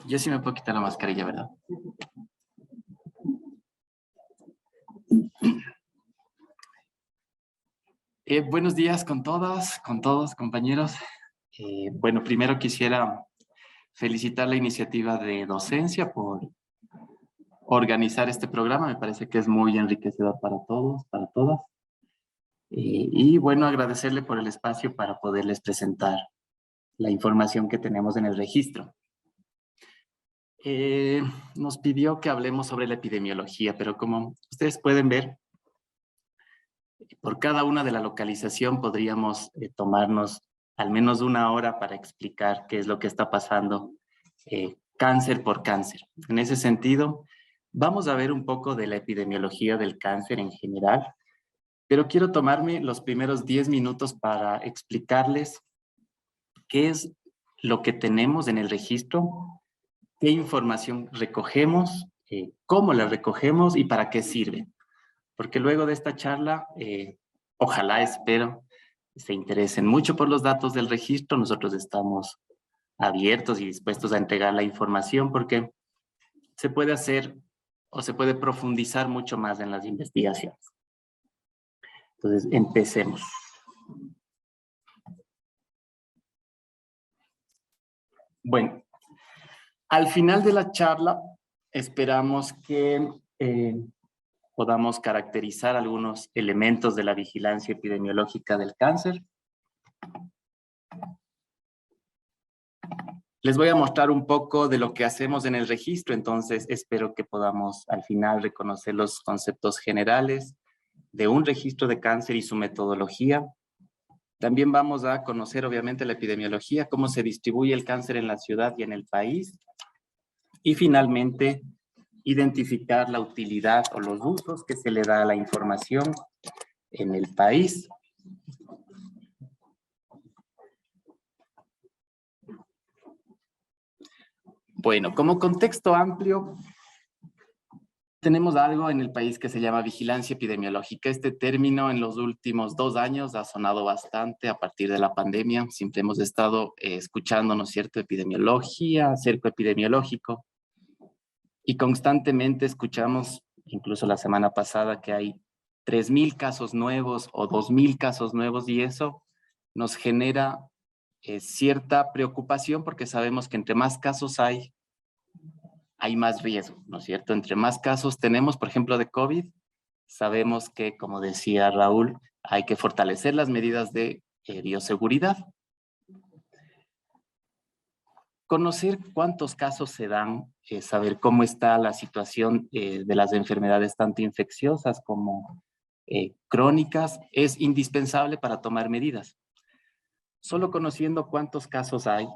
Yo sí me puedo quitar la mascarilla, ¿verdad? Buenos días con todas, con todos, compañeros. Bueno, primero quisiera felicitar la iniciativa de docencia por organizar este programa. Me parece que es muy enriquecedor para todos, para todas. Y bueno, agradecerle por el espacio para poderles presentar la información que tenemos en el registro. Nos pidió que hablemos sobre la epidemiología, pero como ustedes pueden ver, por cada una de la localización podríamos tomarnos al menos una hora para explicar qué es lo que está pasando cáncer por cáncer. En ese sentido, vamos a ver un poco de la epidemiología del cáncer en general, pero quiero tomarme los primeros 10 minutos para explicarles qué es lo que tenemos en el registro, qué información recogemos, cómo la recogemos y para qué sirve. Porque luego de esta charla, ojalá, espero, se interesen mucho por los datos del registro. Nosotros estamos abiertos y dispuestos a entregar la información porque se puede hacer o se puede profundizar mucho más en las investigaciones. Entonces, empecemos. Bueno, al final de la charla, esperamos que podamos caracterizar algunos elementos de la vigilancia epidemiológica del cáncer. Les voy a mostrar un poco de lo que hacemos en el registro, entonces espero que podamos al final reconocer los conceptos generales de un registro de cáncer y su metodología. También vamos a conocer obviamente la epidemiología, cómo se distribuye el cáncer en la ciudad y en el país. Y finalmente, identificar la utilidad o los usos que se le da a la información en el país. Bueno, como contexto amplio, tenemos algo en el país que se llama vigilancia epidemiológica. Este término en los últimos 2 años ha sonado bastante a partir de la pandemia. Siempre hemos estado escuchando, ¿no es cierto?, epidemiología, cerco epidemiológico. Y constantemente escuchamos, incluso la semana pasada, que hay 3,000 casos nuevos o 2,000 casos nuevos, y eso nos genera cierta preocupación porque sabemos que entre más casos hay más riesgo, ¿no es cierto? Entre más casos tenemos, por ejemplo, de COVID, sabemos que, como decía Raúl, hay que fortalecer las medidas de bioseguridad. Conocer cuántos casos se dan, saber cómo está la situación de las enfermedades tanto infecciosas como crónicas, es indispensable para tomar medidas. Solo conociendo cuántos casos hay,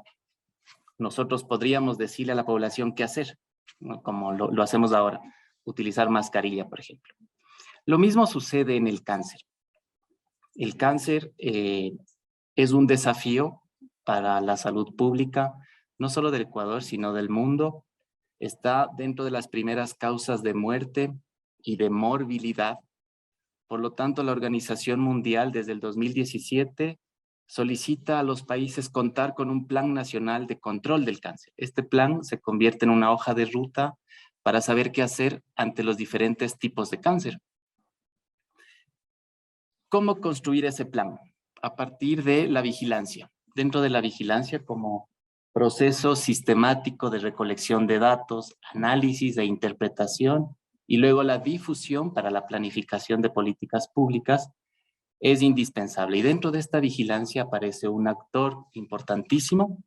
nosotros podríamos decirle a la población qué hacer, ¿no? Como lo hacemos ahora, utilizar mascarilla, por ejemplo. Lo mismo sucede en el cáncer. El cáncer es un desafío para la salud pública, no solo del Ecuador, sino del mundo. Está dentro de las primeras causas de muerte y de morbilidad. Por lo tanto, la Organización Mundial desde el 2017 solicita a los países contar con un plan nacional de control del cáncer. Este plan se convierte en una hoja de ruta para saber qué hacer ante los diferentes tipos de cáncer. ¿Cómo construir ese plan? A partir de la vigilancia. Dentro de la vigilancia como proceso sistemático de recolección de datos, análisis e interpretación, y luego la difusión para la planificación de políticas públicas, es indispensable. Y dentro de esta vigilancia aparece un actor importantísimo,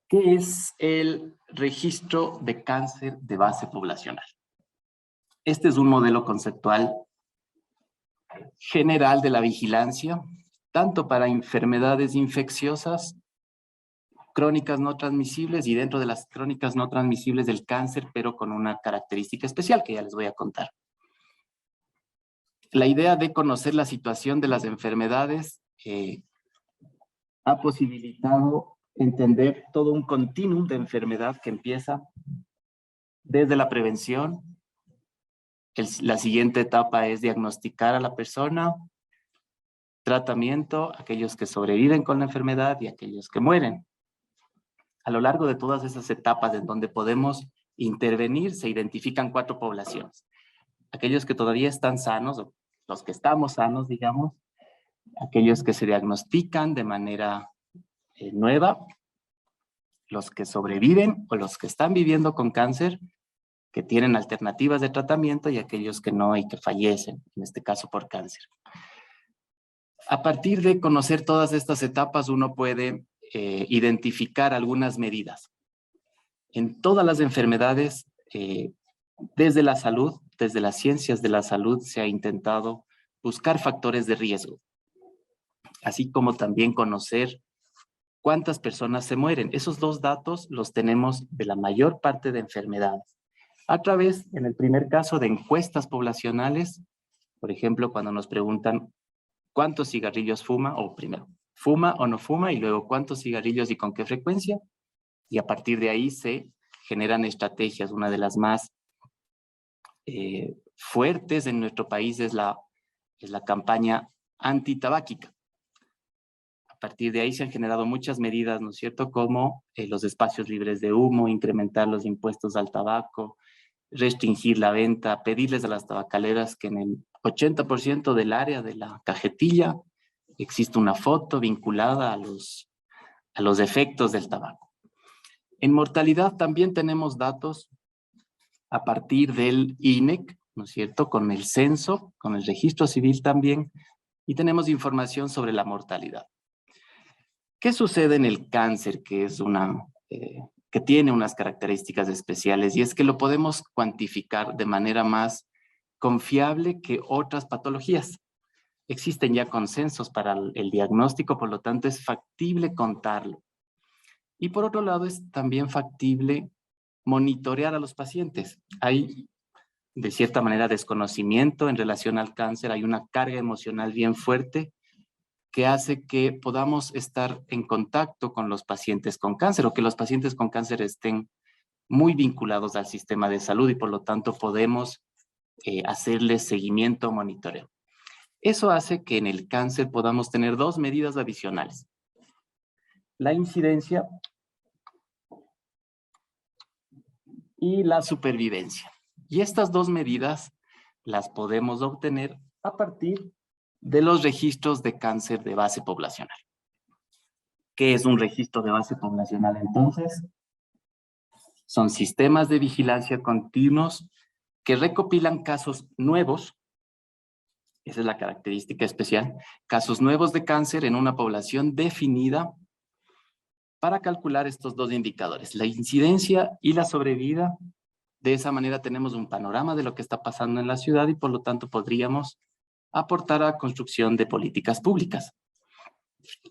que es el registro de cáncer de base poblacional. Este es un modelo conceptual general de la vigilancia, tanto para enfermedades infecciosas, crónicas no transmisibles y dentro de las crónicas no transmisibles del cáncer, pero con una característica especial que ya les voy a contar. La idea de conocer la situación de las enfermedades ha posibilitado entender todo un continuum de enfermedad que empieza desde la prevención. La siguiente etapa es diagnosticar a la persona, tratamiento, aquellos que sobreviven con la enfermedad y aquellos que mueren. A lo largo de todas esas etapas en donde podemos intervenir, se identifican 4 poblaciones. Aquellos que todavía están sanos, o los que estamos sanos, digamos, aquellos que se diagnostican de manera nueva, los que sobreviven o los que están viviendo con cáncer, que tienen alternativas de tratamiento, y aquellos que no y que fallecen, en este caso por cáncer. A partir de conocer todas estas etapas, uno puede identificar algunas medidas. En todas las enfermedades, desde la salud, desde las ciencias de la salud, se ha intentado buscar factores de riesgo, así como también conocer cuántas personas se mueren. Esos 2 datos los tenemos de la mayor parte de enfermedades, a través, en el primer caso, de encuestas poblacionales. Por ejemplo, cuando nos preguntan cuántos cigarrillos fuma, o primero, fuma o no fuma, y luego cuántos cigarrillos y con qué frecuencia, y a partir de ahí se generan estrategias. Una de las más fuertes en nuestro país es la campaña antitabáquica. A partir de ahí se han generado muchas medidas, ¿no es cierto?, como los espacios libres de humo, incrementar los impuestos al tabaco, restringir la venta, pedirles a las tabacaleras que en el 80% del área de la cajetilla existe una foto vinculada a los efectos del tabaco. En mortalidad también tenemos datos a partir del INEC, ¿no es cierto?, con el censo, con el registro civil también, y tenemos información sobre la mortalidad. ¿Qué sucede en el cáncer, que es que tiene unas características especiales? Y es que lo podemos cuantificar de manera más confiable que otras patologías. Existen ya consensos para el diagnóstico, por lo tanto es factible contarlo. Y por otro lado, es también factible monitorear a los pacientes. Hay, de cierta manera, desconocimiento en relación al cáncer, hay una carga emocional bien fuerte que hace que podamos estar en contacto con los pacientes con cáncer, o que los pacientes con cáncer estén muy vinculados al sistema de salud, y por lo tanto podemos hacerles seguimiento, monitoreo. Eso hace que en el cáncer podamos tener 2 medidas adicionales: la incidencia y la supervivencia. Y estas 2 medidas las podemos obtener a partir de los registros de cáncer de base poblacional. ¿Qué es un registro de base poblacional entonces? Son sistemas de vigilancia continuos que recopilan casos nuevos, esa es la característica especial, casos nuevos de cáncer en una población definida, para calcular estos 2 indicadores, la incidencia y la sobrevida. De esa manera tenemos un panorama de lo que está pasando en la ciudad, y por lo tanto podríamos aportar a la construcción de políticas públicas.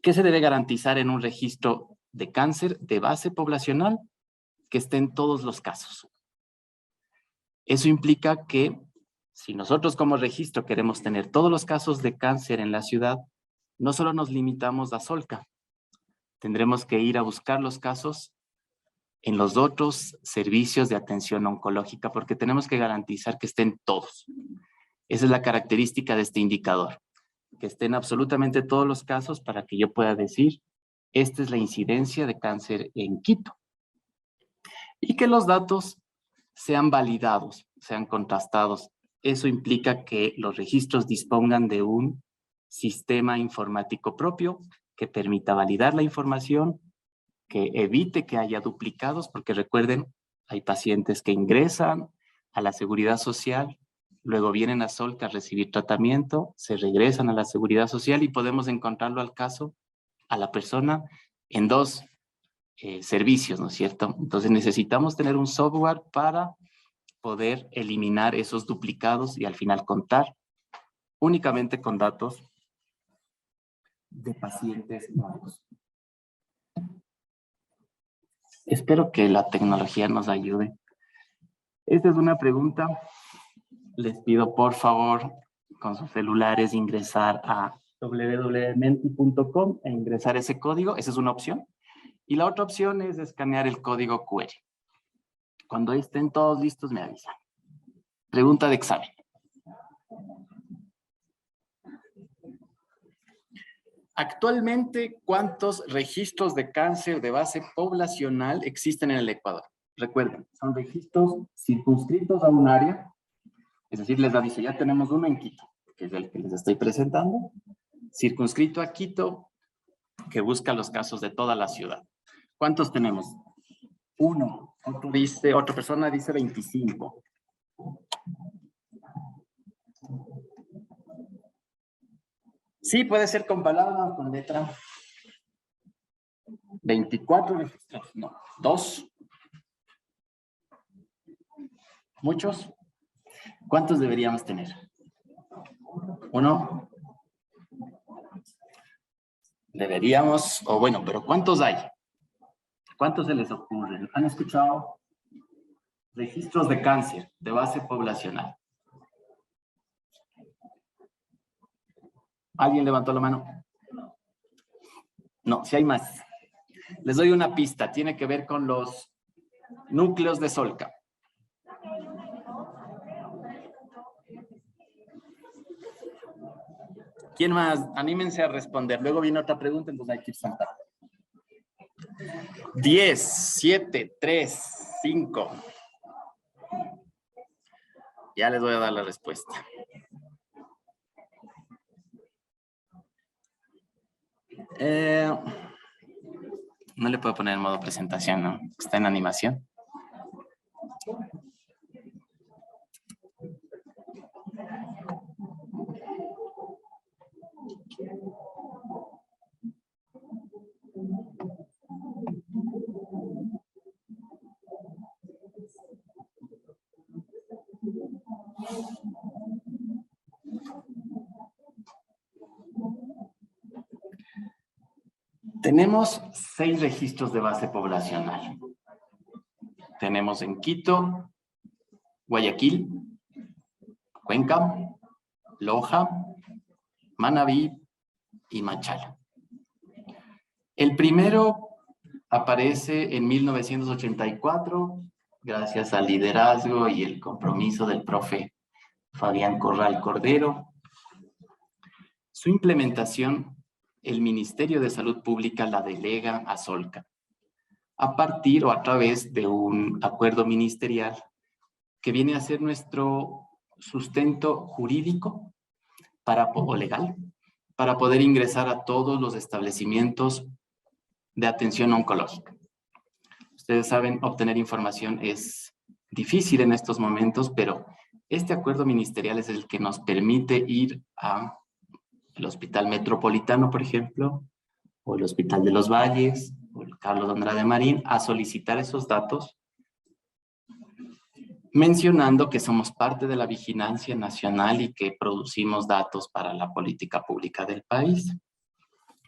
¿Qué se debe garantizar en un registro de cáncer de base poblacional? Que estén todos los casos. Eso implica que si nosotros como registro queremos tener todos los casos de cáncer en la ciudad, no solo nos limitamos a Solca, tendremos que ir a buscar los casos en los otros servicios de atención oncológica, porque tenemos que garantizar que estén todos. Esa es la característica de este indicador, que estén absolutamente todos los casos para que yo pueda decir, esta es la incidencia de cáncer en Quito. Y que los datos sean validados, sean contrastados. Eso implica que los registros dispongan de un sistema informático propio que permita validar la información, que evite que haya duplicados, porque recuerden, hay pacientes que ingresan a la Seguridad Social, luego vienen a Solca a recibir tratamiento, se regresan a la Seguridad Social y podemos encontrarlo al caso, a la persona, en 2 servicios, ¿no es cierto? Entonces necesitamos tener un software para poder eliminar esos duplicados y al final contar únicamente con datos de pacientes nuevos. Espero que la tecnología nos ayude. Esta es una pregunta. Les pido por favor con sus celulares ingresar a www.menti.com e ingresar ese código. Esa es una opción. Y la otra opción es escanear el código QR. Cuando estén todos listos me avisan. Pregunta de examen. Actualmente, ¿cuántos registros de cáncer de base poblacional existen en el Ecuador? Recuerden, son registros circunscritos a un área, es decir, les aviso, ya tenemos uno en Quito, que es el que les estoy presentando, circunscrito a Quito, que busca los casos de toda la ciudad. ¿Cuántos tenemos? Uno. Otra persona dice 25. Sí, puede ser con palabra o con letra. 24 registros. No, 2. ¿Muchos? ¿Cuántos deberíamos tener? 1. Deberíamos, o bueno, pero ¿cuántos hay? ¿Cuántos se les ocurren? ¿Han escuchado? Registros de cáncer de base poblacional. ¿Alguien levantó la mano? No, si hay más. Les doy una pista, tiene que ver con los núcleos de Solca. ¿Quién más? Anímense a responder. Luego viene otra pregunta, entonces hay que ir saltando. 10, 7, 3, 5. Ya les voy a dar la respuesta. No le puedo poner en modo presentación, ¿no? Está en animación. Tenemos 6 registros de base poblacional. Tenemos en Quito, Guayaquil, Cuenca, Loja, Manabí y Machala. El primero aparece en 1984, gracias al liderazgo y el compromiso del profe Fabián Corral Cordero. Su implementación, el Ministerio de Salud Pública la delega a Solca, a partir o a través de un acuerdo ministerial que viene a ser nuestro sustento jurídico o legal para poder ingresar a todos los establecimientos de atención oncológica. Ustedes saben, obtener información es difícil en estos momentos, pero este acuerdo ministerial es el que nos permite ir al Hospital Metropolitano, por ejemplo, o el Hospital de los Valles, o el Carlos Andrade Marín, a solicitar esos datos, mencionando que somos parte de la vigilancia nacional y que producimos datos para la política pública del país.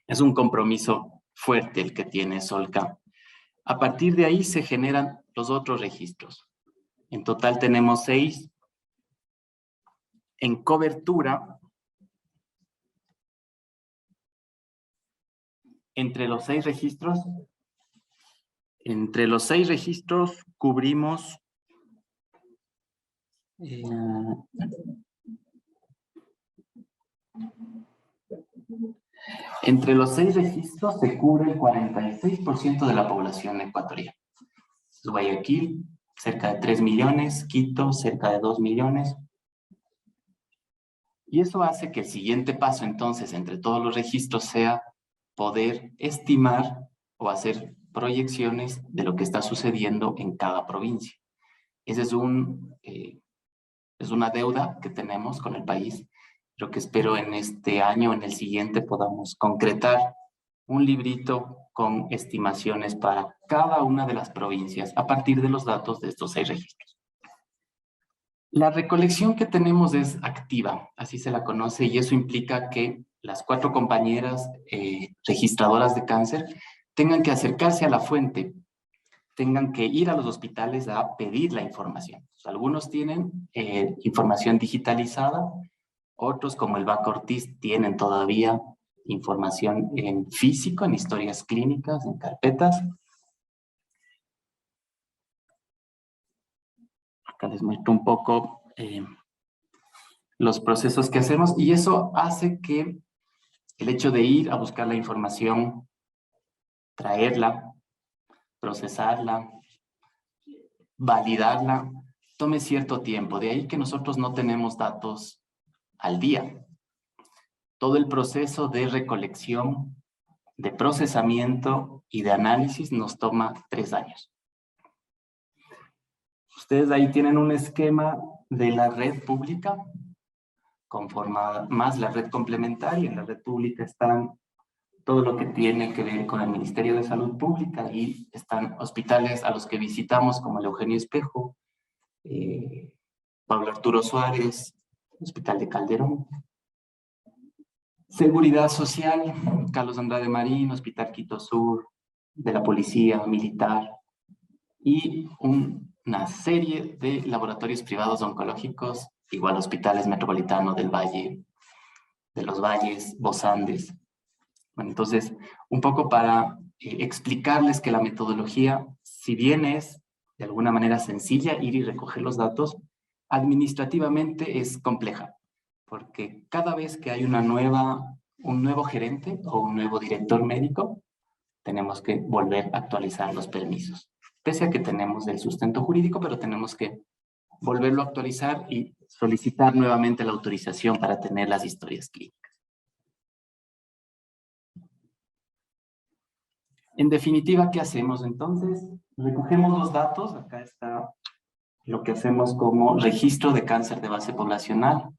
Es un compromiso fuerte el que tiene Solca. A partir de ahí se generan los otros registros. En total tenemos 6. En cobertura, entre los 6 registros cubrimos entre los 6 registros se cubre el 46% de la población ecuatoriana. Guayaquil, cerca de 3 millones, Quito, cerca de 2 millones. Y eso hace que el siguiente paso, entonces, entre todos los registros sea poder estimar o hacer proyecciones de lo que está sucediendo en cada provincia. Ese es una deuda que tenemos con el país, pero que espero en este año o en el siguiente podamos concretar un librito con estimaciones para cada una de las provincias a partir de los datos de estos 6 registros. La recolección que tenemos es activa, así se la conoce, y eso implica que las 4 compañeras registradoras de cáncer tengan que acercarse a la fuente, tengan que ir a los hospitales a pedir la información. Algunos tienen información digitalizada, otros como el Bac Ortiz tienen todavía información en físico, en historias clínicas, en carpetas. Acá les muestro un poco los procesos que hacemos y eso hace que El hecho de ir a buscar la información, traerla, procesarla, validarla, tome cierto tiempo. De ahí que nosotros no tenemos datos al día. Todo el proceso de recolección, de procesamiento y de análisis nos toma 3 años. Ustedes ahí tienen un esquema de la red pública, conformada más la red complementaria. En la red pública están todo lo que tiene que ver con el Ministerio de Salud Pública y están hospitales a los que visitamos como el Eugenio Espejo, Pablo Arturo Suárez, Hospital de Calderón. Seguridad Social, Carlos Andrade Marín, Hospital Quito Sur, de la Policía Militar y una serie de laboratorios privados oncológicos, igual hospitales Metropolitano del Valle, de los Valles, Vos Andes. Bueno, entonces, un poco para explicarles que la metodología, si bien es de alguna manera sencilla ir y recoger los datos, administrativamente es compleja, porque cada vez que hay un nuevo gerente o un nuevo director médico, tenemos que volver a actualizar los permisos. Pese a que tenemos el sustento jurídico, pero tenemos que volverlo a actualizar y solicitar nuevamente la autorización para tener las historias clínicas. En definitiva, ¿qué hacemos entonces? Recogemos los datos, acá está lo que hacemos como registro de cáncer de base poblacional.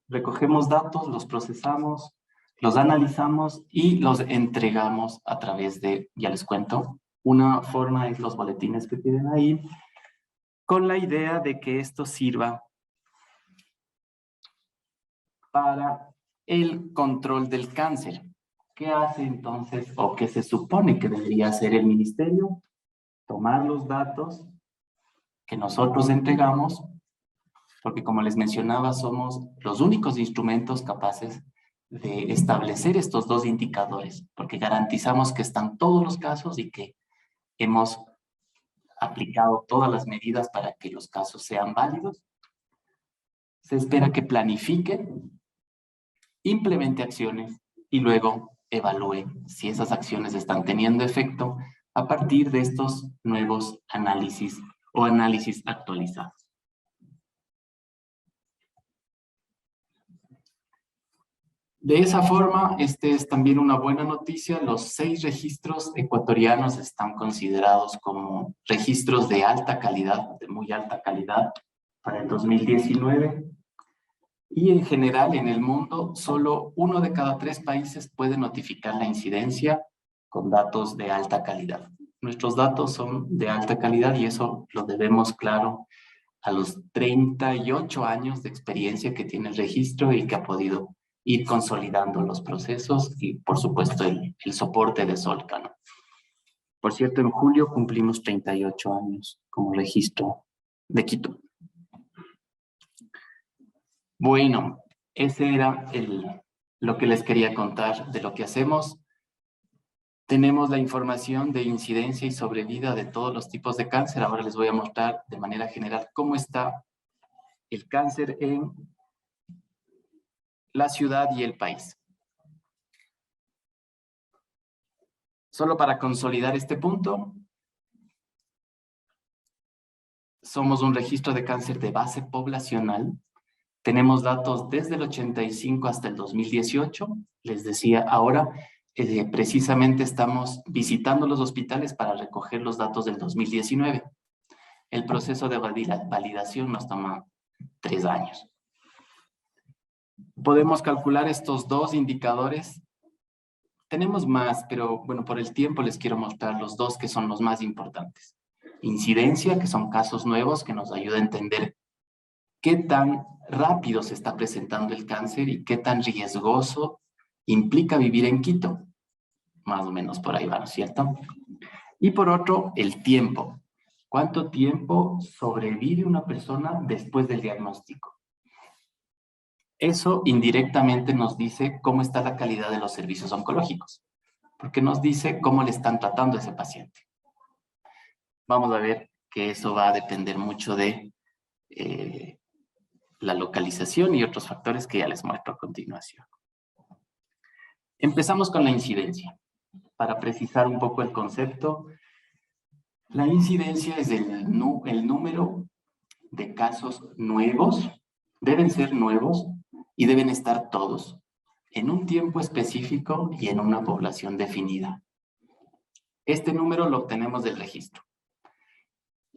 Recogemos datos, los procesamos, los analizamos y los entregamos a través de, ya les cuento, una forma es los boletines que tienen ahí, con la idea de que esto sirva para el control del cáncer. ¿Qué hace entonces, o qué se supone que debería hacer el ministerio? Tomar los datos que nosotros entregamos, porque como les mencionaba, somos los únicos instrumentos capaces de establecer estos dos indicadores, porque garantizamos que están todos los casos y que hemos aplicado todas las medidas para que los casos sean válidos. Se espera que planifique, implemente acciones y luego evalúe si esas acciones están teniendo efecto a partir de estos nuevos análisis o análisis actualizados. De esa forma, este es también una buena noticia. Los 6 registros ecuatorianos están considerados como registros de alta calidad, de muy alta calidad, para el 2019. Y en general, en el mundo, solo 1 de cada 3 países puede notificar la incidencia con datos de alta calidad. Nuestros datos son de alta calidad y eso lo debemos, claro, a los 38 años de experiencia que tiene el registro y que ha podido ir consolidando los procesos y, por supuesto, el soporte de Solca, ¿no? Por cierto, en julio cumplimos 38 años como registro de Quito. Bueno, ese era lo que les quería contar de lo que hacemos. Tenemos la información de incidencia y sobrevida de todos los tipos de cáncer. Ahora les voy a mostrar de manera general cómo está el cáncer en la ciudad y el país. Solo para consolidar este punto, somos un registro de cáncer de base poblacional. Tenemos datos desde el 85 hasta el 2018. Les decía, ahora precisamente estamos visitando los hospitales para recoger los datos del 2019. El proceso de validación nos toma 3 años. Podemos calcular estos 2 indicadores. Tenemos más, pero bueno, por el tiempo les quiero mostrar los 2 que son los más importantes. Incidencia, que son casos nuevos que nos ayuda a entender qué tan rápido se está presentando el cáncer y qué tan riesgoso implica vivir en Quito. Más o menos por ahí va, ¿no es cierto? Y por otro, el tiempo. ¿Cuánto tiempo sobrevive una persona después del diagnóstico? Eso indirectamente nos dice cómo está la calidad de los servicios oncológicos, porque nos dice cómo le están tratando a ese paciente. Vamos a ver que eso va a depender mucho de la localización y otros factores que ya les muestro a continuación. Empezamos con la incidencia. Para precisar un poco el concepto, la incidencia es el número de casos nuevos, deben ser nuevos y deben estar todos en un tiempo específico y en una población definida. Este número lo obtenemos del registro.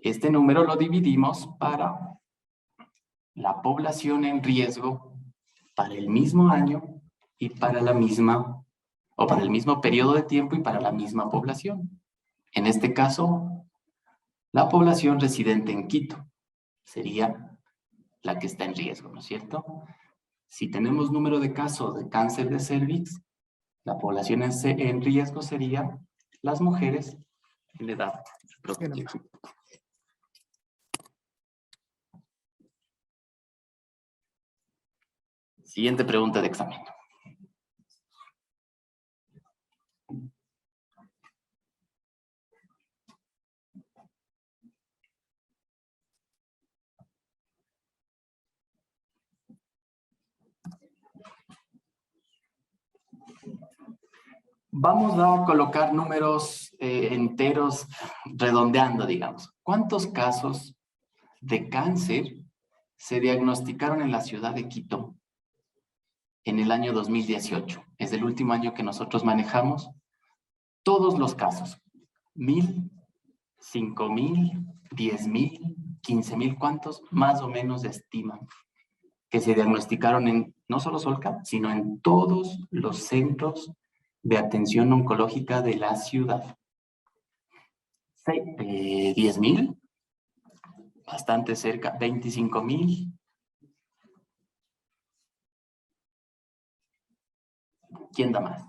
Este número lo dividimos para la población en riesgo para el mismo año y para la misma, o para el mismo periodo de tiempo y para la misma población. En este caso, la población residente en Quito sería la que está en riesgo, ¿no es cierto? Si tenemos número de casos de cáncer de cervix, la población en riesgo sería las mujeres en edad reproductiva. Siguiente pregunta de examen. Vamos a colocar números enteros redondeando, digamos. ¿Cuántos casos de cáncer se diagnosticaron en la ciudad de Quito en el año 2018? Es el último año que nosotros manejamos. Todos los casos. 1,000, 5,000, 10,000, 15,000. ¿Cuántos más o menos estiman que se diagnosticaron en no solo Solca, sino en todos los centros de atención oncológica de la ciudad? 10,000, bastante cerca. 25,000. ¿Quién da más?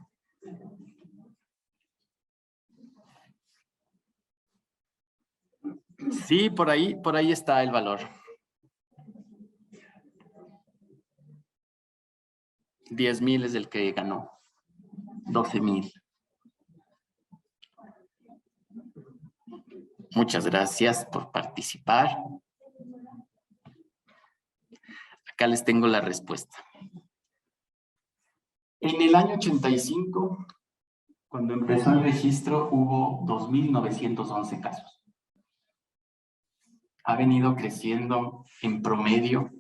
Sí, por ahí está el valor. 10,000 es el que ganó. 12,000. Muchas gracias por participar. Acá les tengo la respuesta. En el año 85, cuando empezó el registro, hubo 2,911 casos. Ha venido creciendo en promedio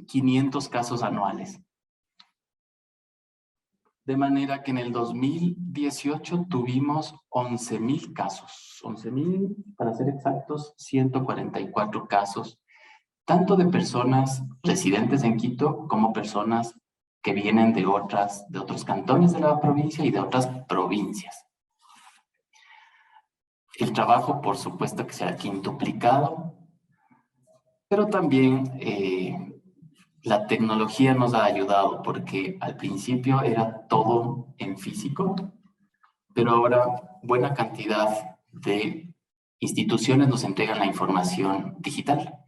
500 casos anuales. De manera que en el 2018 tuvimos 11,000 casos. 11,000, para ser exactos, 144 casos, tanto de personas residentes en Quito como personas que vienen de otros cantones de la provincia y de otras provincias. El trabajo, por supuesto, que se ha quintuplicado, pero también la tecnología nos ha ayudado, porque al principio era todo en físico, pero ahora buena cantidad de instituciones nos entregan la información digital.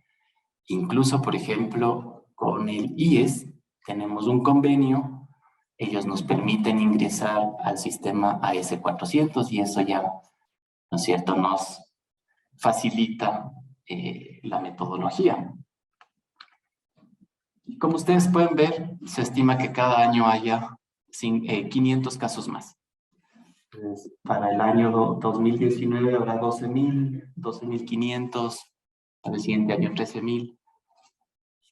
Incluso, por ejemplo, con el IES tenemos un convenio, ellos nos permiten ingresar al sistema AS400 y eso ya, ¿no es cierto?, nos facilita la metodología. Como ustedes pueden ver, se estima que cada año haya 500 casos más. Entonces, para el año 2019 habrá 12,000, 12,500, para el siguiente año 13,000.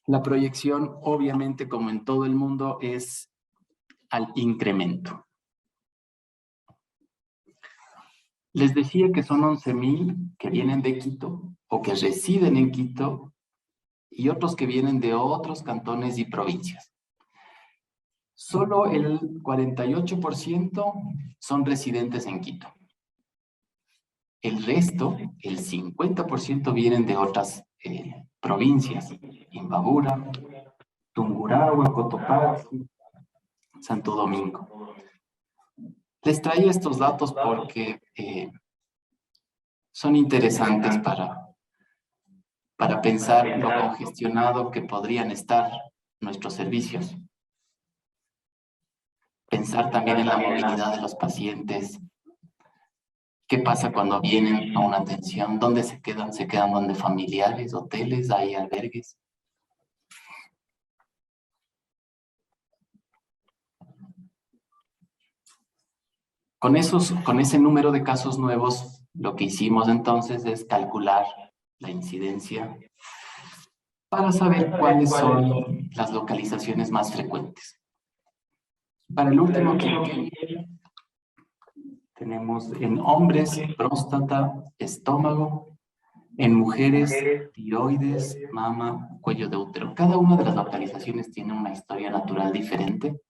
La proyección, obviamente, como en todo el mundo, es al incremento. Les decía que son 11,000 que vienen de Quito o que residen en Quito y otros que vienen de otros cantones y provincias. Solo el 48% son residentes en Quito. El resto, el 50%, vienen de otras provincias. Imbabura, Tungurahua, Cotopaxi, Santo Domingo. Les traía estos datos porque son interesantes para pensar lo congestionado que podrían estar nuestros servicios. Pensar también en la movilidad de los pacientes. ¿Qué pasa cuando vienen a una atención? ¿Dónde se quedan? ¿Se quedan donde familiares, hoteles, hay albergues? Con ese número de casos nuevos, lo que hicimos entonces es calcular la incidencia para saber cuáles son las localizaciones más frecuentes. Para el último quinquenio, tenemos en hombres próstata, estómago, en mujeres tiroides, mama, cuello de útero. Cada una de las localizaciones tiene una historia natural diferente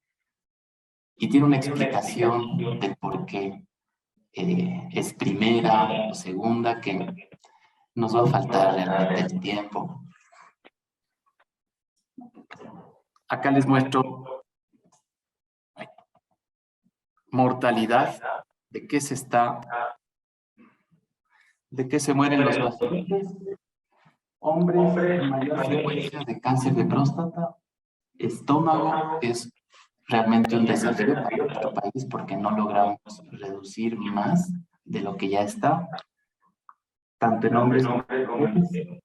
y tiene una explicación de por qué es primera o segunda, que nos va a faltar realmente el tiempo. Acá les muestro mortalidad, de qué se mueren los pacientes. Hombres, mayor frecuencia de cáncer de próstata. Estómago es realmente un desafío para nuestro país porque no logramos reducir más de lo que ya está, tanto en hombres como en mujeres.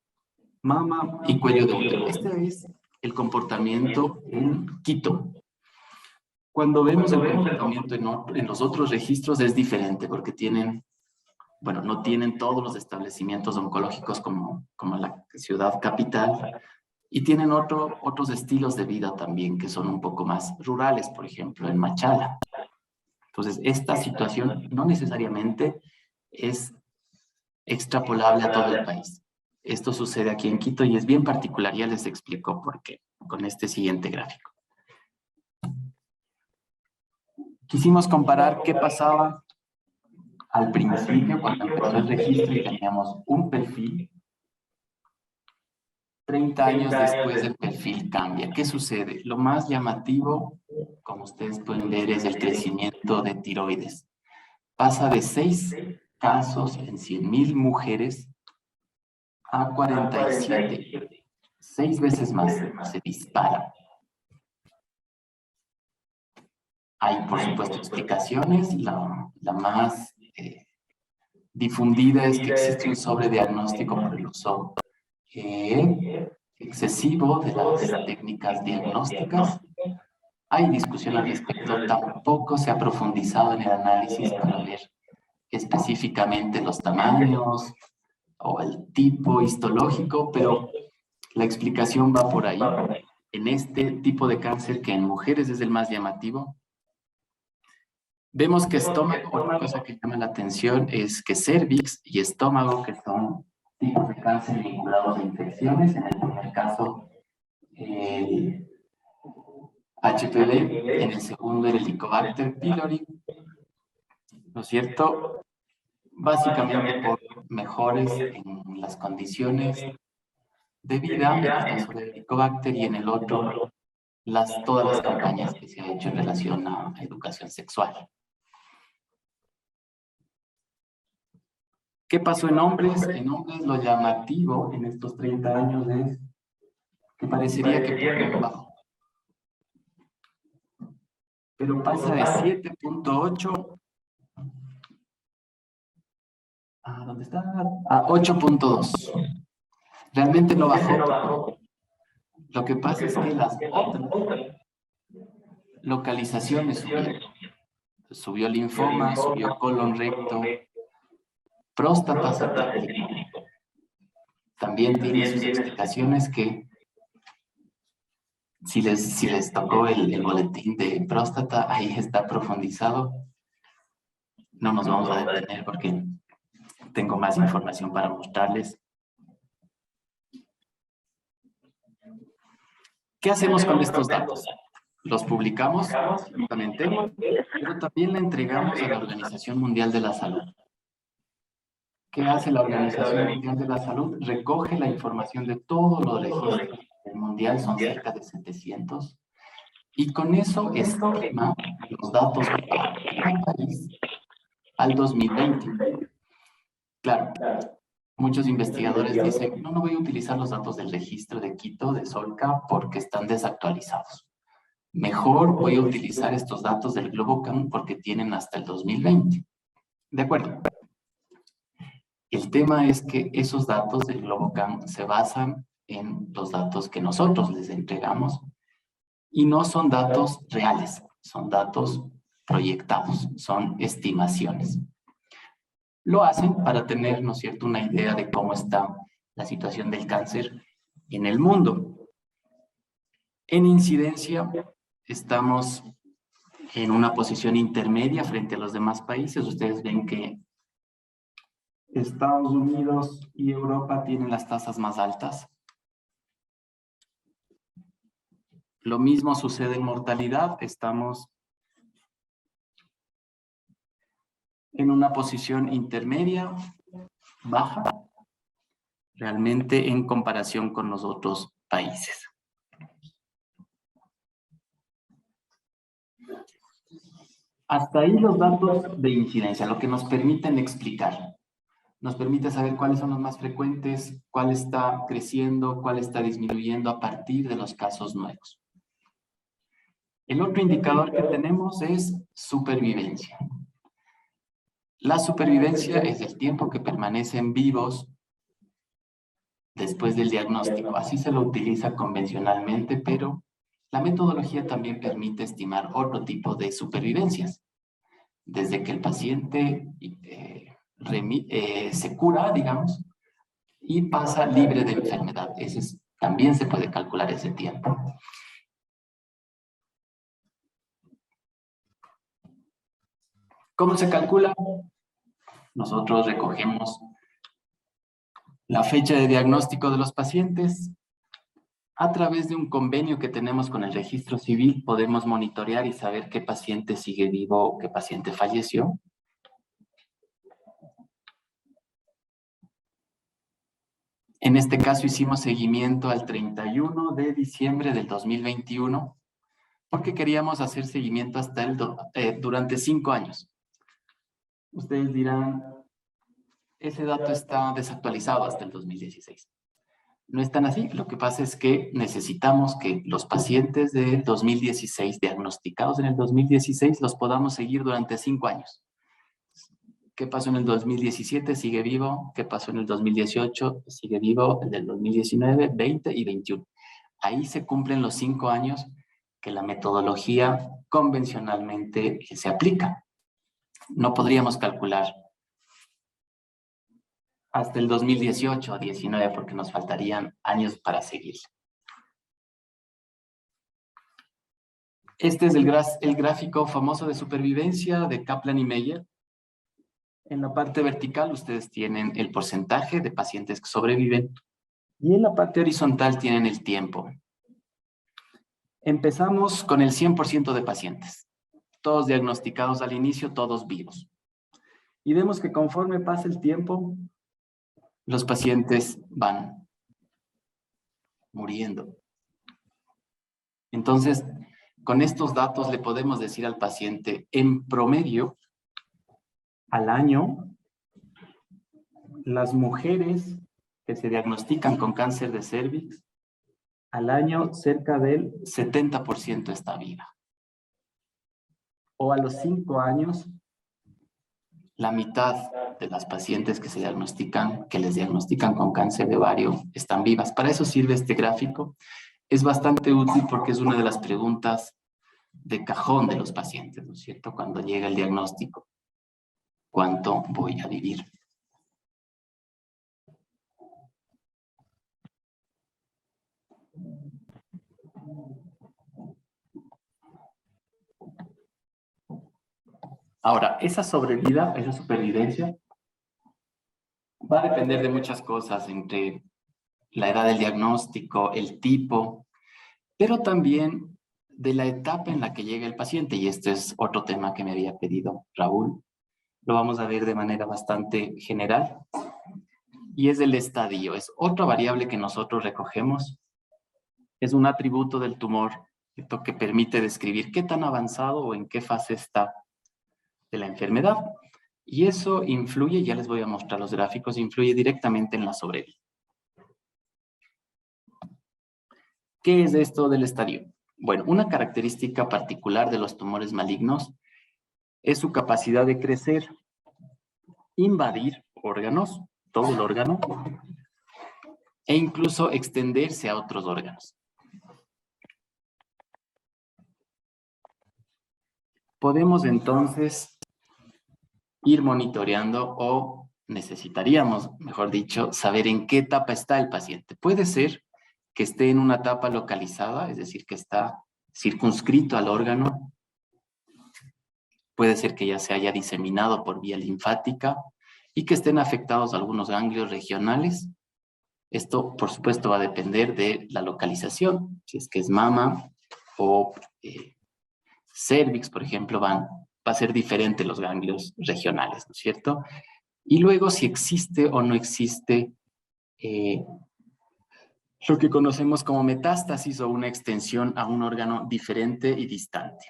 Mama y cuello de útero. Este es el comportamiento en Quito. Cuando vemos el comportamiento en los otros registros es diferente porque no tienen todos los establecimientos oncológicos como la ciudad capital y tienen otros estilos de vida también que son un poco más rurales, por ejemplo, en Machala. Entonces, esta situación no necesariamente es extrapolable a todo el país. Esto sucede aquí en Quito y es bien particular, ya les explico por qué, con este siguiente gráfico. Quisimos comparar qué pasaba al principio cuando empezó el registro y teníamos un perfil. 30 años después el perfil cambia. ¿Qué sucede? Lo más llamativo, como ustedes pueden ver, es el crecimiento de tiroides. Pasa de 6 casos en 100.000 mujeres a 47. 6 veces más, se dispara. Hay, por supuesto, explicaciones. La más difundida es que existe un sobrediagnóstico por el uso excesivo de las técnicas diagnósticas. Hay discusión al respecto, tampoco se ha profundizado en el análisis para ver específicamente los tamaños o el tipo histológico, pero la explicación va por ahí. En este tipo de cáncer, que en mujeres es el más llamativo, vemos que estómago, otra cosa que llama la atención es que cervix y estómago, que son tipos de cáncer vinculados a infecciones, en el primer caso HPV, en el segundo el Helicobacter pylori, ¿no es cierto? Básicamente por mejores en las condiciones de vida, en el caso del Helicobacter, y en el otro, todas las campañas que se han hecho en relación a educación sexual. ¿Qué pasó en hombres? En hombres lo llamativo en estos 30 años es que parecería que bajó. Pero pasa de 7.8 a, ¿dónde está? A 8.2. Realmente no bajó. Lo que pasa es que las otras localizaciones subieron. Subió linfoma, subió colon recto, próstata satánica. También tiene sus explicaciones que si les tocó el boletín de próstata, ahí está profundizado. No nos vamos a detener porque tengo más información para mostrarles. ¿Qué hacemos con estos datos? Los publicamos, absolutamente, pero también le entregamos a la Organización Mundial de la Salud. ¿Qué hace la Organización Mundial de la Salud? Recoge la información de todos los registros del mundial, son cerca de 700, y con eso estima los datos para el país al 2020. Claro, muchos investigadores dicen, no voy a utilizar los datos del registro de Quito, de Solca, porque están desactualizados. Mejor voy a utilizar estos datos del Globocan porque tienen hasta el 2020. ¿De acuerdo? El tema es que esos datos del Globocan se basan en los datos que nosotros les entregamos y no son datos reales, son datos proyectados, son estimaciones. Lo hacen para tener, ¿no es cierto?, una idea de cómo está la situación del cáncer en el mundo. En incidencia, estamos en una posición intermedia frente a los demás países. Ustedes ven que Estados Unidos y Europa tienen las tasas más altas. Lo mismo sucede en mortalidad. Estamos en una posición intermedia, baja, realmente en comparación con los otros países. Hasta ahí los datos de incidencia, lo que nos permiten explicar. Nos permite saber cuáles son los más frecuentes, cuál está creciendo, cuál está disminuyendo a partir de los casos nuevos. El otro indicador que tenemos es supervivencia. La supervivencia es el tiempo que permanecen vivos después del diagnóstico. Así se lo utiliza convencionalmente, pero la metodología también permite estimar otro tipo de supervivencias. Desde que el paciente se cura, digamos, y pasa libre de enfermedad. También se puede calcular ese tiempo. ¿Cómo se calcula? Nosotros recogemos la fecha de diagnóstico de los pacientes. A través de un convenio que tenemos con el registro civil, podemos monitorear y saber qué paciente sigue vivo o qué paciente falleció. En este caso hicimos seguimiento al 31 de diciembre del 2021, porque queríamos hacer seguimiento hasta durante 5 años. Ustedes dirán, ese dato está desactualizado hasta el 2016. No es tan así. Lo que pasa es que necesitamos que los pacientes de 2016, diagnosticados en el 2016, los podamos seguir durante 5 años. ¿Qué pasó en el 2017? Sigue vivo. ¿Qué pasó en el 2018? Sigue vivo. El del 2019, 20 y 21. Ahí se cumplen los 5 años que la metodología convencionalmente se aplica. No podríamos calcular hasta el 2018 o 19 porque nos faltarían años para seguir. Este es el gráfico famoso de supervivencia de Kaplan y Meyer. En la parte vertical ustedes tienen el porcentaje de pacientes que sobreviven y en la parte horizontal tienen el tiempo. Empezamos con el 100% de pacientes, todos diagnosticados al inicio, todos vivos. Y vemos que conforme pasa el tiempo, los pacientes van muriendo. Entonces, con estos datos le podemos decir al paciente, en promedio, al año, las mujeres que se diagnostican con cáncer de cérvix, al año cerca del 70% está viva. O a los 5 años, la mitad de las pacientes que les diagnostican con cáncer de ovario están vivas. Para eso sirve este gráfico. Es bastante útil porque es una de las preguntas de cajón de los pacientes, ¿no es cierto? Cuando llega el diagnóstico, ¿cuánto voy a vivir? Ahora, esa sobrevida, esa supervivencia, va a depender de muchas cosas, entre la edad del diagnóstico, el tipo, pero también de la etapa en la que llega el paciente. Y este es otro tema que me había pedido Raúl. Lo vamos a ver de manera bastante general. Y es el estadio. Es otra variable que nosotros recogemos. Es un atributo del tumor que permite describir qué tan avanzado o en qué fase está de la enfermedad. Y eso influye, ya les voy a mostrar los gráficos, influye directamente en la sobrevida. ¿Qué es esto del estadio? Bueno, una característica particular de los tumores malignos es su capacidad de crecer, invadir órganos, todo el órgano, e incluso extenderse a otros órganos. podemos entonces ir monitoreando o necesitaríamos, mejor dicho, saber en qué etapa está el paciente. Puede ser que esté en una etapa localizada, es decir, que está circunscrito al órgano. Puede ser que ya se haya diseminado por vía linfática y que estén afectados algunos ganglios regionales. Esto, por supuesto, va a depender de la localización. Si es que es mama o cervix, por ejemplo, va a ser diferente los ganglios regionales, ¿no es cierto? Y luego, si existe o no existe lo que conocemos como metástasis o una extensión a un órgano diferente y distante.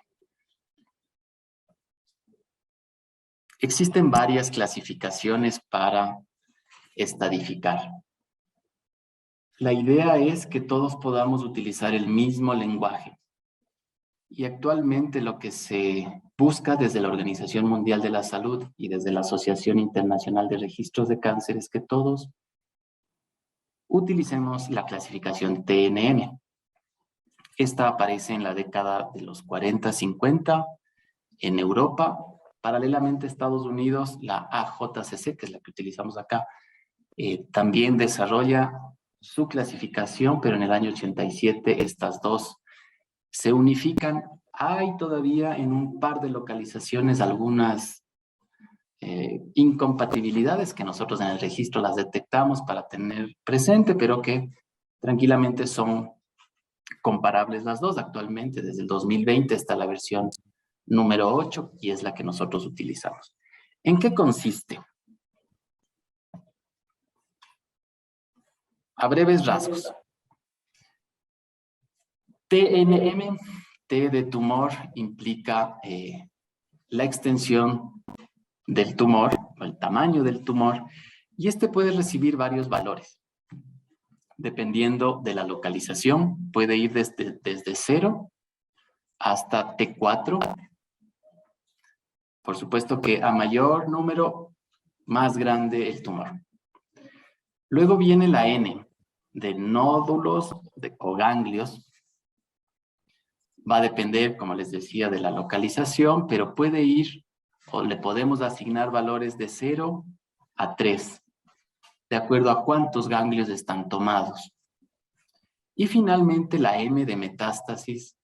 Existen varias clasificaciones para estadificar. La idea es que todos podamos utilizar el mismo lenguaje. Y actualmente lo que se busca desde la Organización Mundial de la Salud y desde la Asociación Internacional de Registros de Cáncer es que todos utilicemos la clasificación TNM. Esta aparece en la década de los 40-50 en Europa. Paralelamente, Estados Unidos, la AJCC, que es la que utilizamos acá, también desarrolla su clasificación, pero en el año 87 estas dos se unifican. Hay todavía en un par de localizaciones algunas incompatibilidades que nosotros en el registro las detectamos para tener presente, pero que tranquilamente son comparables las dos. Actualmente, desde el 2020 está la versión número 8 y es la que nosotros utilizamos. ¿En qué consiste? A breves rasgos. TNM, T de tumor, implica la extensión del tumor, o el tamaño del tumor, y este puede recibir varios valores. Dependiendo de la localización, puede ir desde 0 hasta T4. Por supuesto que a mayor número, más grande el tumor. Luego viene la N, de nódulos o ganglios. Va a depender, como les decía, de la localización, pero puede ir, o le podemos asignar valores de 0 a 3, de acuerdo a cuántos ganglios están tomados. Y finalmente la M de metástasis,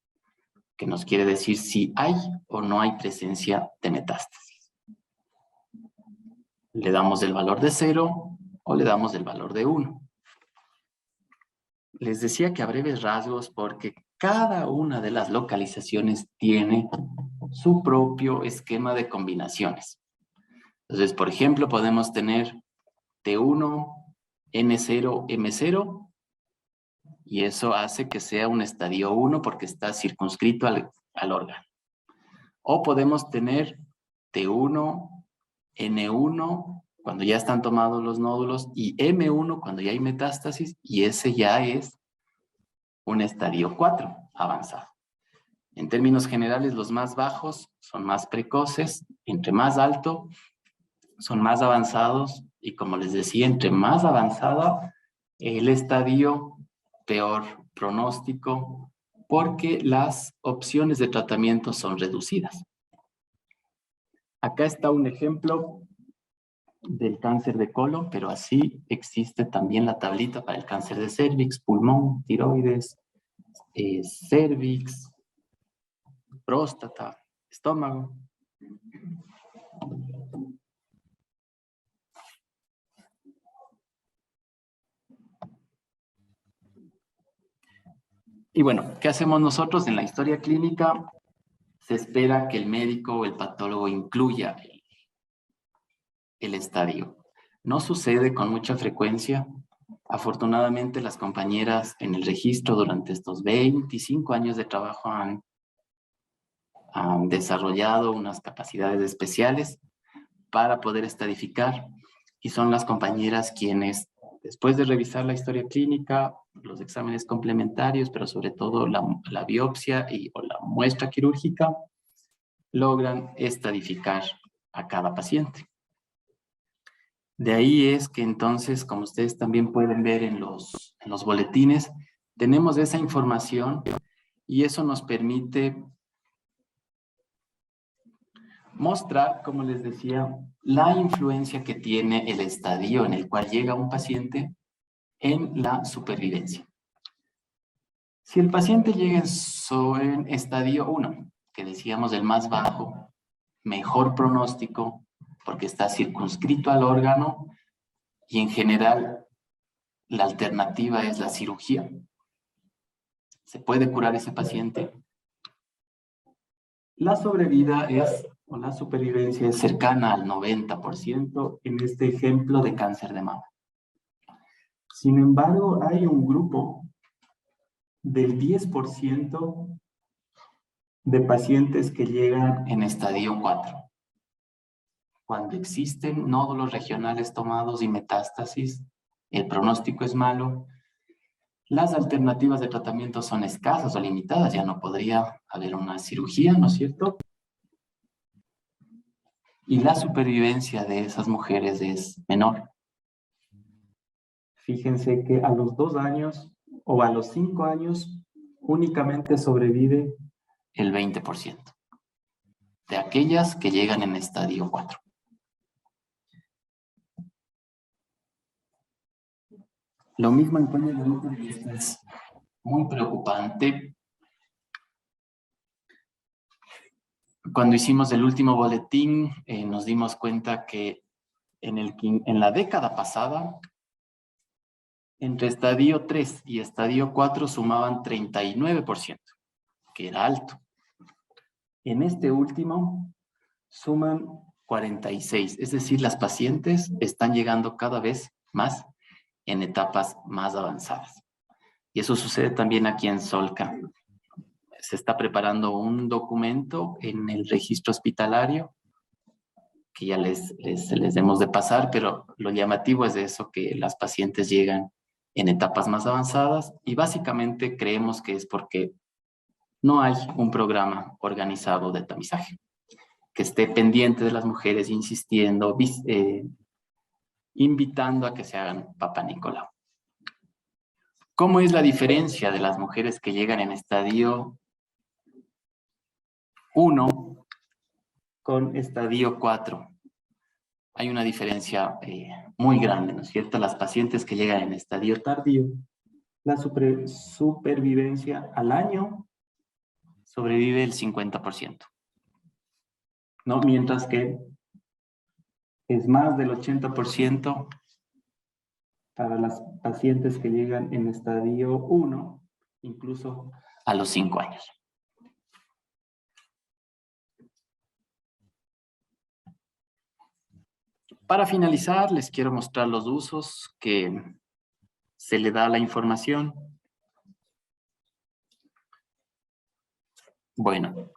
que nos quiere decir si hay o no hay presencia de metástasis. Le damos el valor de 0 o le damos el valor de 1. Les decía que a breves rasgos, porque cada una de las localizaciones tiene su propio esquema de combinaciones. Entonces, por ejemplo, podemos tener T1, N0, M0, y eso hace que sea un estadio 1 porque está circunscrito al órgano. O podemos tener T1, N1, cuando ya están tomados los nódulos, y M1 cuando ya hay metástasis, y ese ya es un estadio 4 avanzado. En términos generales, los más bajos son más precoces, entre más alto son más avanzados, y como les decía, entre más avanzada el estadio, peor pronóstico, porque las opciones de tratamiento son reducidas. Acá está un ejemplo del cáncer de colon, pero así existe también la tablita para el cáncer de cervix, pulmón, tiroides, cervix, próstata, estómago. Y bueno, ¿qué hacemos nosotros en la historia clínica? Se espera que el médico o el patólogo incluya el estadio. No sucede con mucha frecuencia. Afortunadamente, las compañeras en el registro durante estos 25 años de trabajo han desarrollado unas capacidades especiales para poder estadificar, y son las compañeras quienes, después de revisar la historia clínica, los exámenes complementarios, pero sobre todo la biopsia o la muestra quirúrgica, logran estadificar a cada paciente. De ahí es que entonces, como ustedes también pueden ver en los boletines, tenemos esa información y eso nos permite mostrar, como les decía, la influencia que tiene el estadio en el cual llega un paciente en la supervivencia. Si el paciente llega en estadio 1, que decíamos el más bajo, mejor pronóstico, porque está circunscrito al órgano y en general la alternativa es la cirugía. ¿Se puede curar ese paciente? La sobrevida es, o la supervivencia es cercana al 90% en este ejemplo de cáncer de mama. Sin embargo, hay un grupo del 10% de pacientes que llegan en estadio 4. Cuando existen nódulos regionales tomados y metástasis, el pronóstico es malo, las alternativas de tratamiento son escasas o limitadas, ya no podría haber una cirugía, ¿no es cierto? Y la supervivencia de esas mujeres es menor. Fíjense que a los 2 años o a los 5 años únicamente sobrevive el 20% de aquellas que llegan en estadio 4. Lo mismo encuentro en el grupo y esto es muy preocupante. Cuando hicimos el último boletín, nos dimos cuenta que en la década pasada, entre estadio 3 y estadio 4 sumaban 39%, que era alto. En este último suman 46%, es decir, las pacientes están llegando cada vez más en etapas más avanzadas. Y eso sucede también aquí en Solca. Se está preparando un documento en el registro hospitalario que ya les debemos de pasar, pero lo llamativo es de eso, que las pacientes llegan en etapas más avanzadas y básicamente creemos que es porque no hay un programa organizado de tamizaje que esté pendiente de las mujeres, insistiendo, invitando a que se hagan Papá Nicolau. ¿Cómo es la diferencia de las mujeres que llegan en estadio 1 con estadio 4? Hay una diferencia muy grande, ¿no es cierto? Las pacientes que llegan en estadio tardío, la supervivencia al año sobrevive el 50%, ¿no? Mientras que es más del 80% para las pacientes que llegan en estadio 1, incluso a los 5 años. Para finalizar, les quiero mostrar los usos que se le da a la información. Bueno,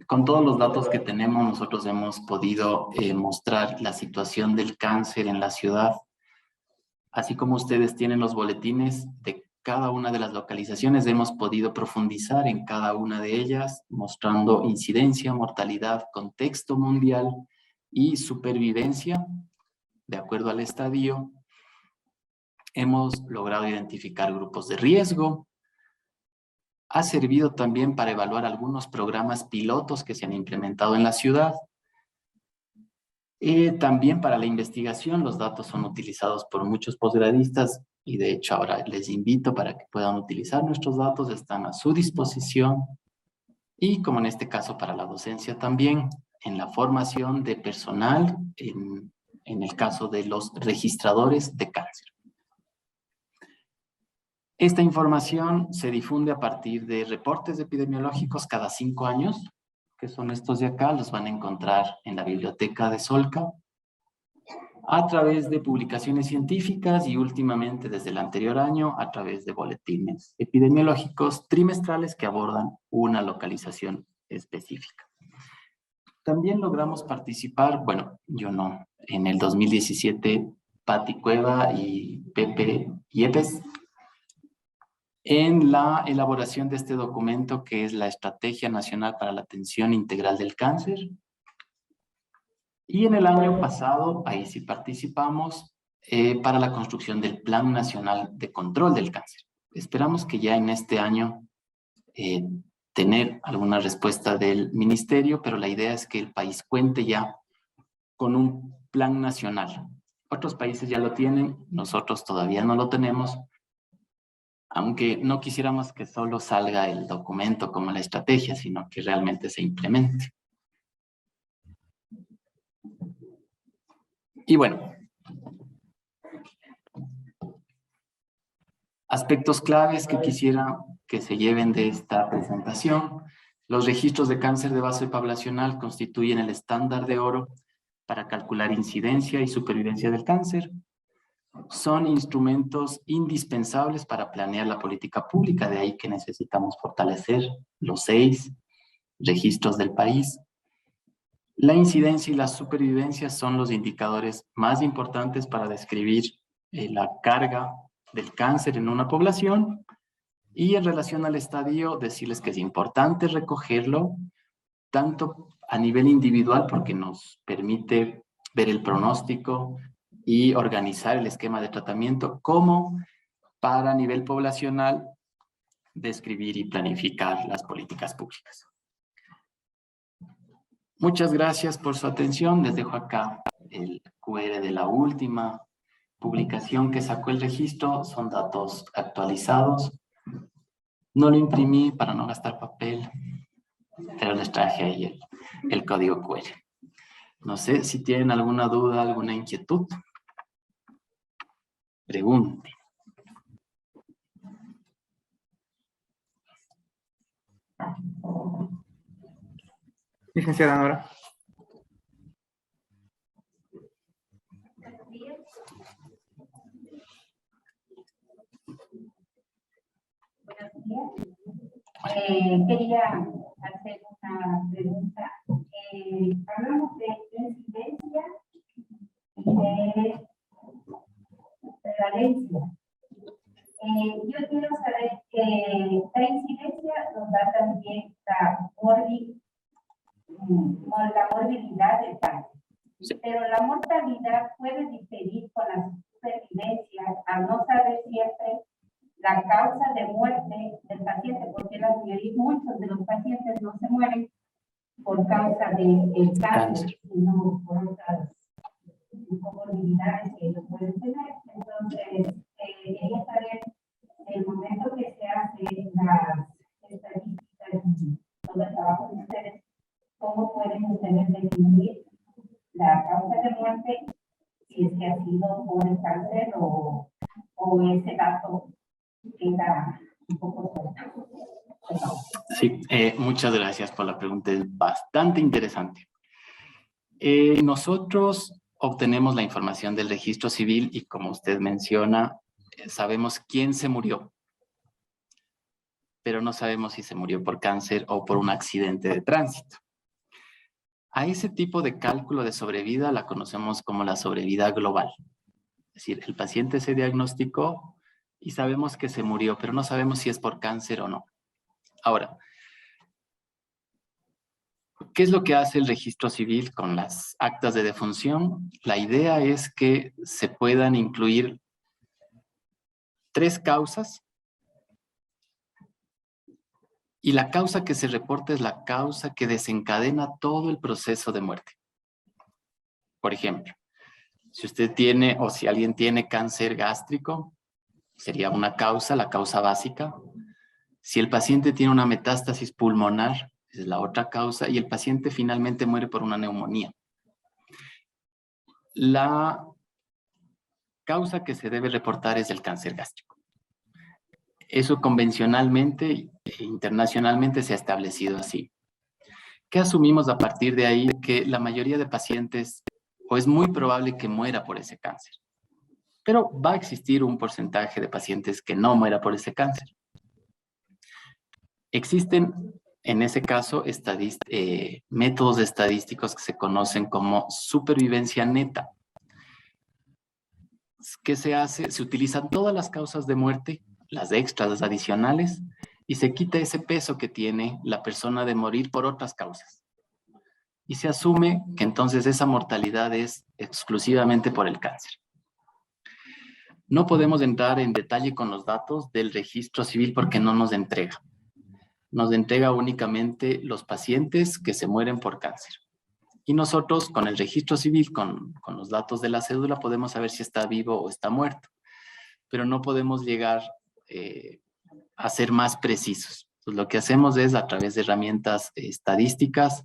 con todos los datos que tenemos, nosotros hemos podido mostrar la situación del cáncer en la ciudad. Así como ustedes tienen los boletines de cada una de las localizaciones, hemos podido profundizar en cada una de ellas, mostrando incidencia, mortalidad, contexto mundial y supervivencia de acuerdo al estadio. Hemos logrado identificar grupos de riesgo. Ha servido también para evaluar algunos programas pilotos que se han implementado en la ciudad. También para la investigación, los datos son utilizados por muchos posgradistas y de hecho ahora les invito para que puedan utilizar nuestros datos, están a su disposición. Y como en este caso para la docencia también, en la formación de personal, en el caso de los registradores de cáncer. Esta información se difunde a partir de reportes epidemiológicos cada 5 años, que son estos de acá, los van a encontrar en la biblioteca de Solca, a través de publicaciones científicas y últimamente desde el anterior año a través de boletines epidemiológicos trimestrales que abordan una localización específica. También logramos participar, bueno, yo no, en el 2017, Pati Cueva y Pepe Yepes, en la elaboración de este documento que es la Estrategia Nacional para la Atención Integral del Cáncer. Y en el año pasado, ahí sí participamos para la construcción del Plan Nacional de Control del Cáncer. Esperamos que ya en este año tener alguna respuesta del ministerio, pero la idea es que el país cuente ya con un plan nacional. Otros países ya lo tienen, nosotros todavía no lo tenemos, aunque no quisiéramos que solo salga el documento como la estrategia, sino que realmente se implemente. Y bueno, aspectos claves que quisiera que se lleven de esta presentación. Los registros de cáncer de base poblacional constituyen el estándar de oro para calcular incidencia y supervivencia del cáncer. Son instrumentos indispensables para planear la política pública, de ahí que necesitamos fortalecer los 6 registros del país. La incidencia y la supervivencia son los indicadores más importantes para describir la carga del cáncer en una población, y en relación al estadio decirles que es importante recogerlo tanto a nivel individual porque nos permite ver el pronóstico y organizar el esquema de tratamiento, como para nivel poblacional describir y planificar las políticas públicas. Muchas gracias por su atención. Les dejo acá el QR de la última publicación que sacó el registro. Son datos actualizados. No lo imprimí para no gastar papel, pero les traje ahí el código QR. No sé si tienen alguna duda, alguna inquietud. Pregunte. Licenciada Nora. Buenos días. Quería hacer una pregunta. Hablamos de incidencia y de prevalencia. Yo quiero saber que la incidencia nos da también la morbilidad del cáncer. Sí. Pero la mortalidad puede diferir con la supervivencia al no saber siempre la causa de muerte del paciente, porque muchos de los pacientes no se mueren por causa del cáncer, sino por otras comorbilidades que ellos pueden tener. Entonces, quería saber, el momento que se hace las estadísticas y todo el trabajo de ustedes, ¿cómo pueden ustedes definir la causa de muerte, si es que ha sido por el cáncer o ese dato queda un poco suelto? Sí, muchas gracias por la pregunta, es bastante interesante. Nosotros obtenemos la información del registro civil y, como usted menciona, sabemos quién se murió, pero no sabemos si se murió por cáncer o por un accidente de tránsito. A ese tipo de cálculo de sobrevida la conocemos como la sobrevida global. Es decir, el paciente se diagnosticó y sabemos que se murió, pero no sabemos si es por cáncer o no. Ahora, ¿qué es lo que hace el registro civil con las actas de defunción? La idea es que se puedan incluir 3 causas, y la causa que se reporta es la causa que desencadena todo el proceso de muerte. Por ejemplo, si usted tiene o si alguien tiene cáncer gástrico, sería una causa, la causa básica. Si el paciente tiene una metástasis pulmonar, es la otra causa, y el paciente finalmente muere por una neumonía. La causa que se debe reportar es el cáncer gástrico. Eso convencionalmente e internacionalmente se ha establecido así. ¿Qué asumimos a partir de ahí? Que la mayoría de pacientes, o es muy probable que muera por ese cáncer, pero va a existir un porcentaje de pacientes que no muera por ese cáncer. Existen, en ese caso, métodos estadísticos que se conocen como supervivencia neta. ¿Qué se hace? Se utilizan todas las causas de muerte, las extras, las adicionales, y se quita ese peso que tiene la persona de morir por otras causas. Y se asume que entonces esa mortalidad es exclusivamente por el cáncer. No podemos entrar en detalle con los datos del registro civil porque no nos entrega. nos entrega únicamente los pacientes que se mueren por cáncer. Y nosotros, con el registro civil, con los datos de la cédula, podemos saber si está vivo o está muerto. Pero no podemos llegar a ser más precisos. Entonces, lo que hacemos es, a través de herramientas estadísticas,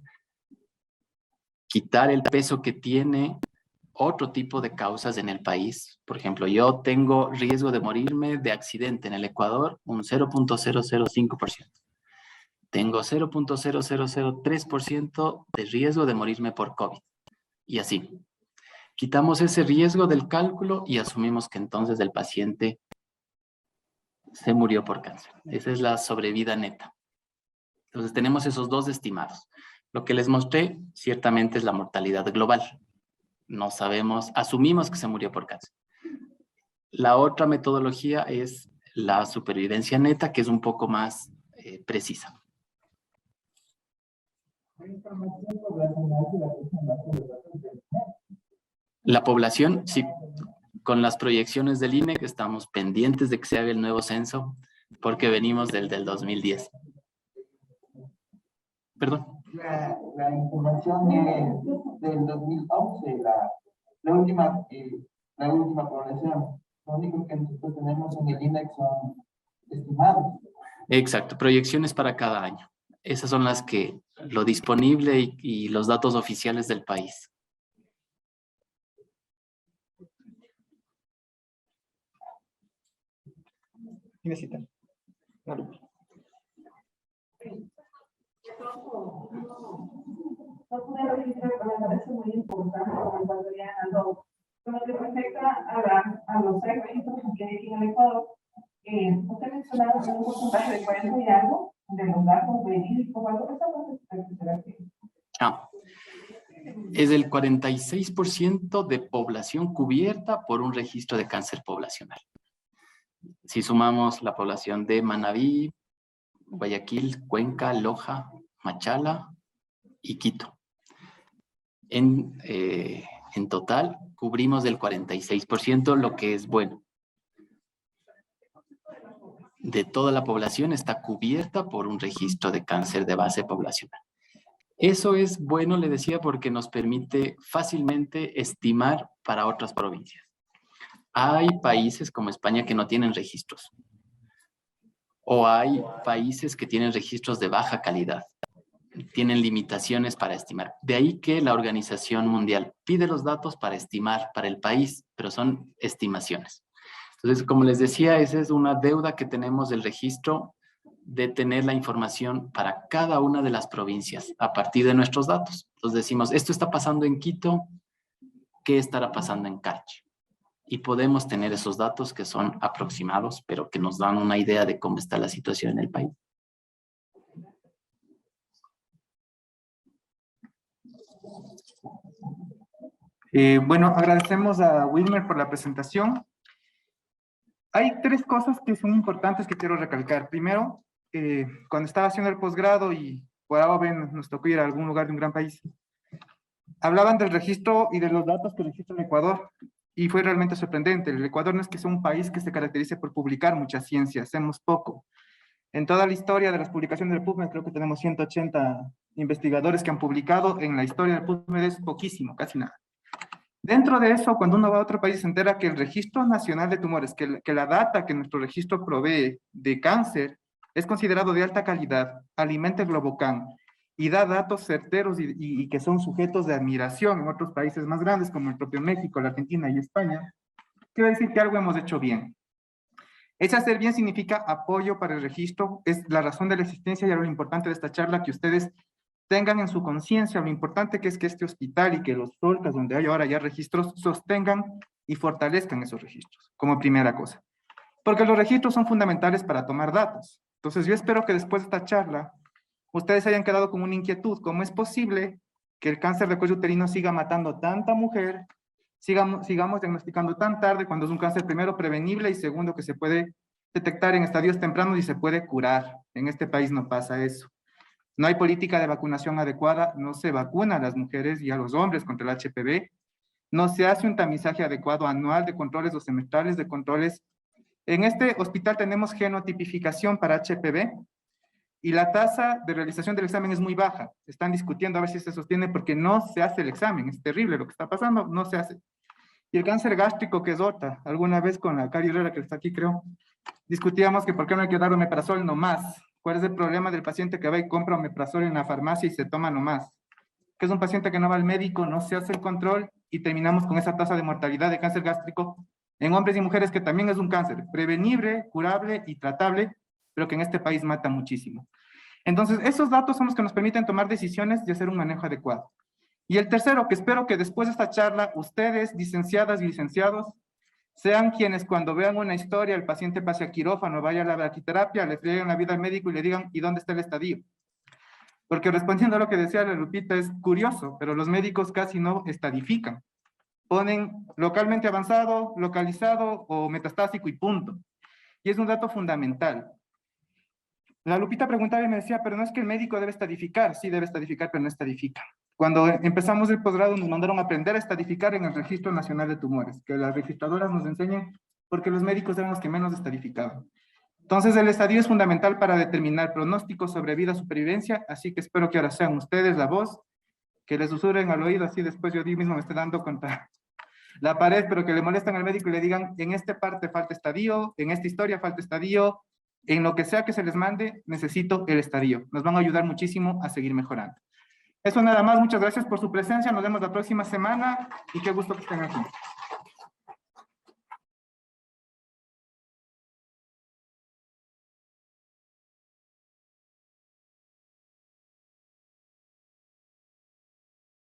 quitar el peso que tiene otro tipo de causas en el país. Por ejemplo, yo tengo riesgo de morirme de accidente en el Ecuador, un 0.005%. Tengo 0.0003% de riesgo de morirme por COVID. Y así. Quitamos ese riesgo del cálculo y asumimos que entonces el paciente se murió por cáncer. Esa es la sobrevida neta. Entonces tenemos esos dos estimados. Lo que les mostré ciertamente es la mortalidad global. No sabemos, asumimos que se murió por cáncer. La otra metodología es la supervivencia neta, que es un poco más precisa. La población, sí, con las proyecciones del INE, que estamos pendientes de que se haga el nuevo censo, porque venimos del 2010. Perdón. La información es del 2011, la última población. Lo único que nosotros tenemos en el INDEX son estimados. Exacto, proyecciones para cada año. Esas son las que, lo disponible y los datos oficiales del país. Necesitan. No pude registrar, pero me parece muy importante como ecuatoriano. Con lo que respecta a los 6 registros que hay aquí en el Ecuador, usted mencionaba un porcentaje de 40 y algo de los datos verídicos, algo de esa es el 46% de población cubierta por un registro de cáncer poblacional. Si sumamos la población de Manabí, Guayaquil, Cuenca, Loja, Machala y Quito. En total, cubrimos del 46%, lo que es bueno. De toda la población está cubierta por un registro de cáncer de base poblacional. Eso es bueno, le decía, porque nos permite fácilmente estimar para otras provincias. Hay países como España que no tienen registros. O hay países que tienen registros de baja calidad. Tienen limitaciones para estimar. De ahí que la Organización Mundial pide los datos para estimar para el país, pero son estimaciones. Entonces, como les decía, esa es una deuda que tenemos del registro de tener la información para cada una de las provincias a partir de nuestros datos. Entonces decimos, esto está pasando en Quito, ¿qué estará pasando en Carchi? Y podemos tener esos datos que son aproximados, pero que nos dan una idea de cómo está la situación en el país. Bueno, agradecemos a Wilmer por la presentación. Hay 3 cosas que son importantes que quiero recalcar. Primero, cuando estaba haciendo el posgrado y por AOB nos tocó ir a algún lugar de un gran país, hablaban del registro y de los datos que registra el Ecuador, y fue realmente sorprendente. El Ecuador no es que sea un país que se caracterice por publicar mucha ciencia, hacemos poco. En toda la historia de las publicaciones del PubMed, creo que tenemos 180 investigadores que han publicado. En la historia del PubMed es poquísimo, casi nada. Dentro de eso, cuando uno va a otro país, se entera que el Registro Nacional de Tumores, que la data que nuestro registro provee de cáncer, es considerado de alta calidad, alimenta el Globocan y da datos certeros y que son sujetos de admiración en otros países más grandes, como el propio México, la Argentina y España. Quiere decir que algo hemos hecho bien. Ese hacer bien significa apoyo para el registro, es la razón de la existencia y algo importante de esta charla, que ustedes tengan en su conciencia lo importante que es que este hospital y que los solcas donde hay ahora ya registros sostengan y fortalezcan esos registros, como primera cosa. Porque los registros son fundamentales para tomar datos. Entonces yo espero que después de esta charla ustedes hayan quedado con una inquietud. ¿Cómo es posible que el cáncer de cuello uterino siga matando tanta mujer, sigamos diagnosticando tan tarde, cuando es un cáncer primero prevenible y segundo que se puede detectar en estadios tempranos y se puede curar? En este país no pasa eso. No hay política de vacunación adecuada, no se vacuna a las mujeres y a los hombres contra el HPV, no se hace un tamizaje adecuado anual de controles o semestrales de controles. En este hospital tenemos genotipificación para HPV, y la tasa de realización del examen es muy baja. Están discutiendo a ver si se sostiene porque no se hace el examen. Es terrible lo que está pasando, no se hace. Y el cáncer gástrico, que es otra. Alguna vez con la Cari Herrera, que está aquí, creo, discutíamos que por qué no hay que dar omeprazol nomás. ¿Cuál es el problema del paciente que va y compra omeprazol en la farmacia y se toma nomás? Que es un paciente que no va al médico, no se hace el control y terminamos con esa tasa de mortalidad de cáncer gástrico en hombres y mujeres, que también es un cáncer prevenible, curable y tratable, pero que en este país mata muchísimo. Entonces, esos datos son los que nos permiten tomar decisiones y hacer un manejo adecuado. Y el tercero, que espero que después de esta charla, ustedes, licenciadas y licenciados, sean quienes cuando vean una historia, el paciente pase a quirófano, vaya a la braquiterapia, le frieguen la vida al médico y le digan, ¿y dónde está el estadio? Porque respondiendo a lo que decía la Lupita, es curioso, pero los médicos casi no estadifican. Ponen localmente avanzado, localizado o metastásico y punto. Y es un dato fundamental. La Lupita preguntaba y me decía, pero no es que el médico debe estadificar. Sí debe estadificar, pero no estadifica. Cuando empezamos el posgrado nos mandaron a aprender a estadificar en el Registro Nacional de Tumores, que las registradoras nos enseñen, porque los médicos eran los que menos estadificaban. Entonces el estadio es fundamental para determinar pronósticos sobre vida, supervivencia, así que espero que ahora sean ustedes la voz, que les susurren al oído, así después yo mismo me esté dando contra la pared, pero que le molestan al médico y le digan, en esta parte falta estadio, en esta historia falta estadio, en lo que sea que se les mande, necesito el estadio. Nos van a ayudar muchísimo a seguir mejorando. Eso nada más, muchas gracias por su presencia, nos vemos la próxima semana y qué gusto que estén aquí.